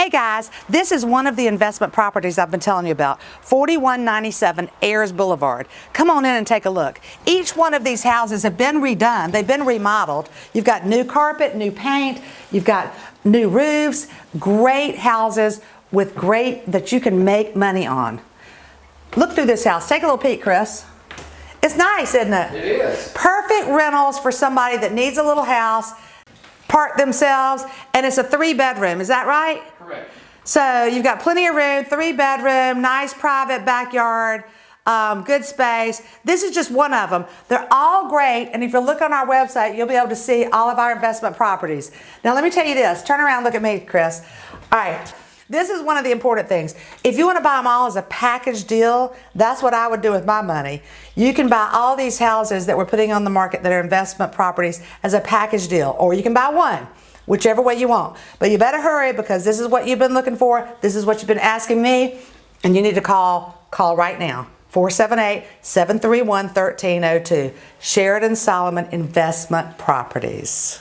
Hey guys, this is one of the investment properties I've been telling you about, 4197 Ayers Boulevard. Come on in and take a look. Each one of these houses have been redone. They've been remodeled. You've got new carpet, new paint, you've got new roofs, great houses with great that you can make money on. Look through this house. Take a little peek, Chris. It's nice, isn't it? It is. Perfect rentals for somebody that needs a little house, park themselves, and it's a 3-bedroom. Is that right? Correct. So you've got plenty of room, 3-bedroom, nice private backyard, good space. This is just one of them. They're all great, and if you look on our website, you'll be able to see all of our investment properties. Now let me tell you this. Turn around, look at me, Chris. All right. This is one of the important things. If you want to buy them all as a package deal, that's what I would do with my money. You can buy all these houses that we're putting on the market that are investment properties as a package deal, or you can buy one, whichever way you want. But you better hurry because this is what you've been looking for. This is what you've been asking me, and you need to call right now. 478-731-1302. Sheridan Solomon Investment Properties.